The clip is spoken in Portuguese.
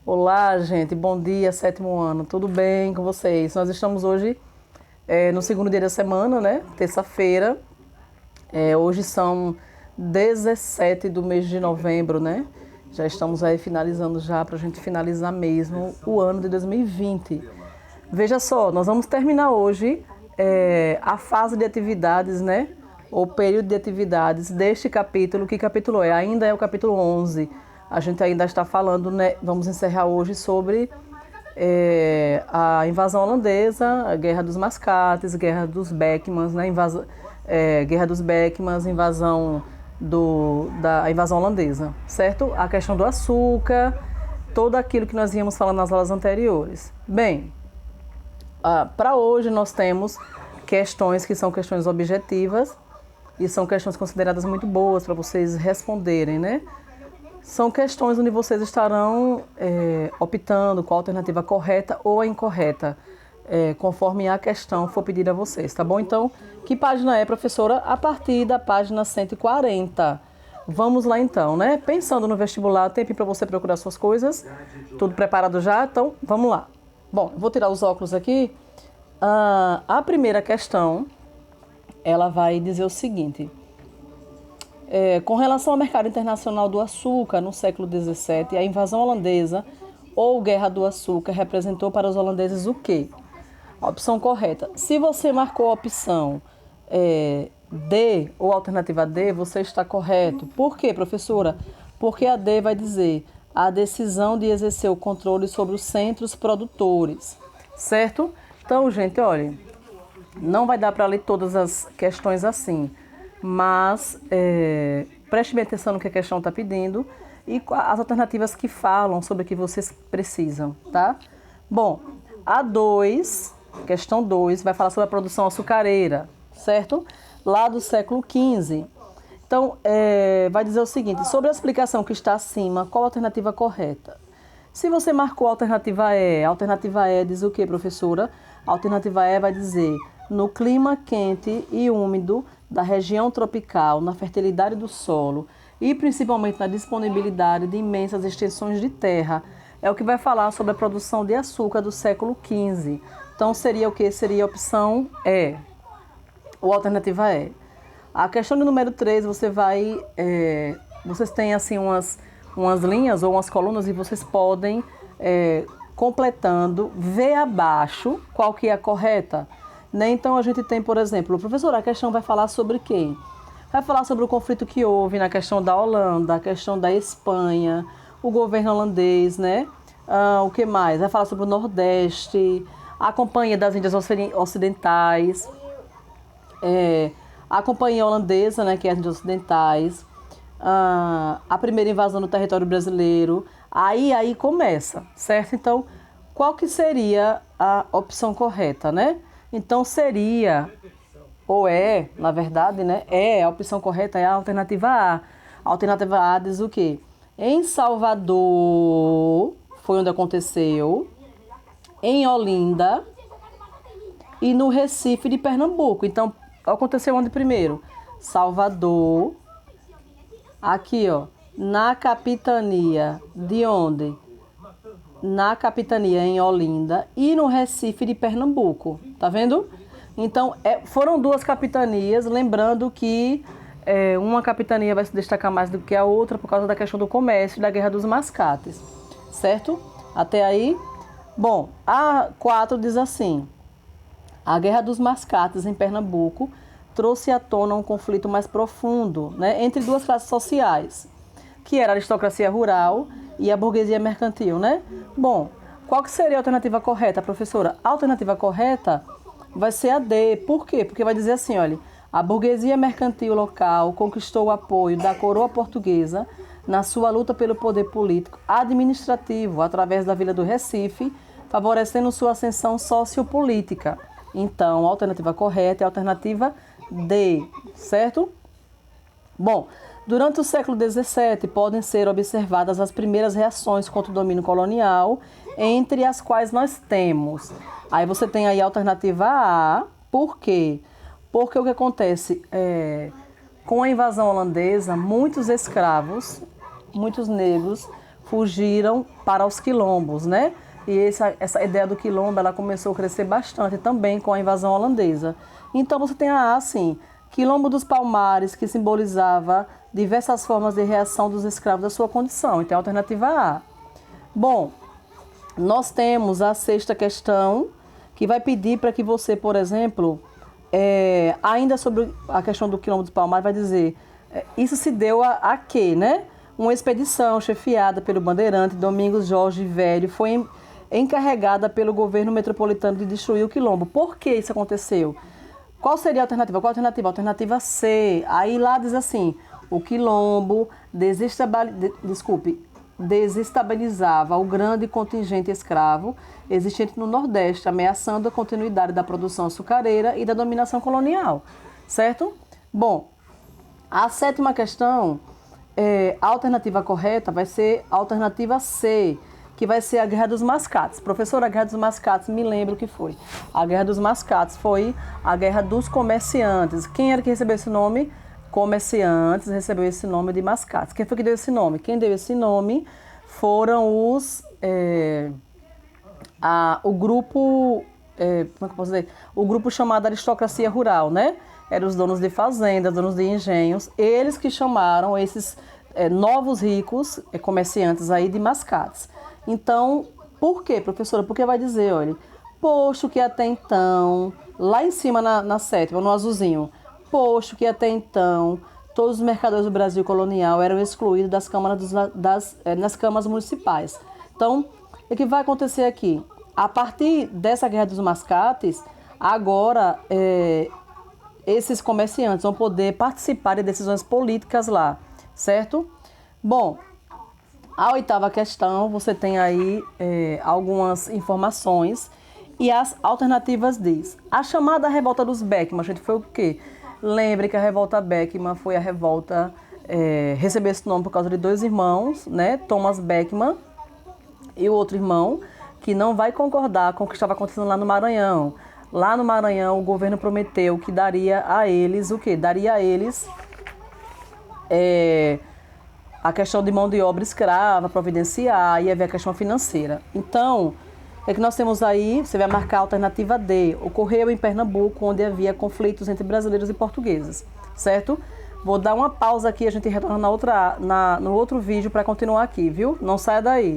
Olá, gente, bom dia, sétimo ano, tudo bem com vocês? Nós estamos hoje no segundo dia da semana, né? Terça-feira. Hoje são 17 do mês de novembro, né? Já estamos aí finalizando já para a gente finalizar mesmo o ano de 2020. Veja só, nós vamos terminar hoje a fase de atividades, né? O período de atividades deste capítulo. Que capítulo é? Ainda é o capítulo 11. A gente ainda está falando, né? Vamos encerrar hoje sobre a invasão holandesa, a Guerra dos Mascates, Guerra dos Beckmans, né? Guerra dos Beckmans, da invasão holandesa, certo? A questão do açúcar, tudo aquilo que nós íamos falando nas aulas anteriores. Bem, para hoje nós temos questões que são questões objetivas e são questões consideradas muito boas para vocês responderem, né? São questões onde vocês estarão optando qual a alternativa correta ou a incorreta, conforme a questão for pedida a vocês, tá bom? Então, que página é, professora? A partir da página 140. Vamos lá então, né? Pensando no vestibular, tempo para você procurar suas coisas. Tudo preparado já? Então, vamos lá. Bom, vou tirar os óculos aqui. A primeira questão, ela vai dizer o seguinte. Com relação ao mercado internacional do açúcar no século XVII, a invasão holandesa ou guerra do açúcar representou para os holandeses o quê? A opção correta. Se você marcou a opção D ou a alternativa D, você está correto. Por quê, professora? Porque a D vai dizer a decisão de exercer o controle sobre os centros produtores, certo? Então, gente, olha, não vai dar para ler todas as questões assim, mas preste bem atenção no que a questão está pedindo e as alternativas que falam sobre o que vocês precisam, tá? Bom, a 2, questão 2, vai falar sobre a produção açucareira, certo? Lá do século XV. Então, vai dizer o seguinte, sobre a explicação que está acima, qual a alternativa correta? Se você marcou a alternativa E diz o que, professora? A alternativa E vai dizer, no clima quente e úmido da região tropical, na fertilidade do solo e principalmente na disponibilidade de imensas extensões de terra, é o que vai falar sobre a produção de açúcar do século XV. Então, seria o que? Seria a opção E, ou a alternativa E. A questão de número 3, vocês têm assim umas linhas ou umas colunas e vocês podem, completando, ver abaixo qual que é a correta. Né? Então, a gente tem, por exemplo, professor, a questão vai falar sobre quem? Vai falar sobre o conflito que houve na questão da Holanda, a questão da Espanha, o governo holandês, né? O que mais? Vai falar sobre o Nordeste, a Companhia das Índias Ocidentais, a Companhia Holandesa, né, que é as Índias Ocidentais, a primeira invasão no território brasileiro. Aí começa, certo? Então, qual que seria a opção correta, né? Então, seria, ou na verdade, né? A opção correta é a alternativa A. A alternativa A diz o quê? Em Salvador, foi onde aconteceu, em Olinda e no Recife de Pernambuco. Então, aconteceu onde primeiro? Salvador, aqui, ó, na capitania de onde? Na capitania em Olinda e no Recife de Pernambuco, tá vendo? Então, foram duas capitanias, lembrando que uma capitania vai se destacar mais do que a outra por causa da questão do comércio e da Guerra dos Mascates, certo? Até aí? Bom, a 4 diz assim, a Guerra dos Mascates em Pernambuco trouxe à tona um conflito mais profundo, né, entre duas classes sociais, que era a aristocracia rural e a burguesia mercantil, né? Bom, qual que seria a alternativa correta, professora? A alternativa correta vai ser a D. Por quê? Porque vai dizer assim, olha, a burguesia mercantil local conquistou o apoio da coroa portuguesa na sua luta pelo poder político administrativo através da Vila do Recife, favorecendo sua ascensão sociopolítica. Então, a alternativa correta é a alternativa D, certo? Bom, durante o século XVII podem ser observadas as primeiras reações contra o domínio colonial, entre as quais nós temos. Aí você tem aí a alternativa A. Por quê? Porque o que acontece com a invasão holandesa, muitos escravos, muitos negros, fugiram para os quilombos, né? E essa ideia do quilombo, ela começou a crescer bastante também com a invasão holandesa. Então você tem assim, Quilombo dos Palmares, que simbolizava diversas formas de reação dos escravos da sua condição. Então, a alternativa A. Bom, nós temos a sexta questão, que vai pedir para que você, por exemplo, ainda sobre a questão do Quilombo dos Palmares, vai dizer, isso se deu a quê, né? Uma expedição chefiada pelo bandeirante Domingos Jorge Velho foi encarregada pelo governo metropolitano de destruir o quilombo. Por que isso aconteceu? Qual seria a alternativa? Qual a alternativa? A alternativa C. Aí lá diz assim, o quilombo desestabilizava o grande contingente escravo existente no Nordeste, ameaçando a continuidade da produção açucareira e da dominação colonial. Certo? Bom, a sétima questão, a alternativa correta vai ser a alternativa C, que vai ser a Guerra dos Mascates. Professora, a Guerra dos Mascates, me lembro o que foi. A Guerra dos Mascates foi a Guerra dos Comerciantes. Quem era que recebeu esse nome? Comerciantes recebeu esse nome de Mascates. Quem foi que deu esse nome? Quem deu esse nome foram o grupo, como é que eu posso dizer? O grupo chamado aristocracia rural, né? Eram os donos de fazendas, donos de engenhos. Eles que chamaram esses novos ricos comerciantes aí de Mascates. Então, por quê, professora? Porque vai dizer, olha, posto que até então, lá em cima na sétima, no azulzinho, posto que até então todos os mercadores do Brasil colonial eram excluídos das câmaras nas câmaras municipais. Então, o que vai acontecer aqui? A partir dessa Guerra dos Mascates, agora esses comerciantes vão poder participar de decisões políticas lá, certo? Bom, a oitava questão, você tem aí algumas informações e as alternativas diz. A chamada revolta dos Beckman, gente, foi o quê? Lembre que a revolta Beckman foi a revolta, recebeu esse nome por causa de dois irmãos, né? Thomas Beckman e o outro irmão, que não vai concordar com o que estava acontecendo lá no Maranhão. Lá no Maranhão, o governo prometeu que daria a eles o quê? Daria a eles a questão de mão de obra escrava, providenciar, e haver a questão financeira. Então, o que nós temos aí? Você vai marcar a alternativa D. Ocorreu em Pernambuco, onde havia conflitos entre brasileiros e portugueses, certo? Vou dar uma pausa aqui, a gente retorna no outro vídeo para continuar aqui, viu? Não saia daí.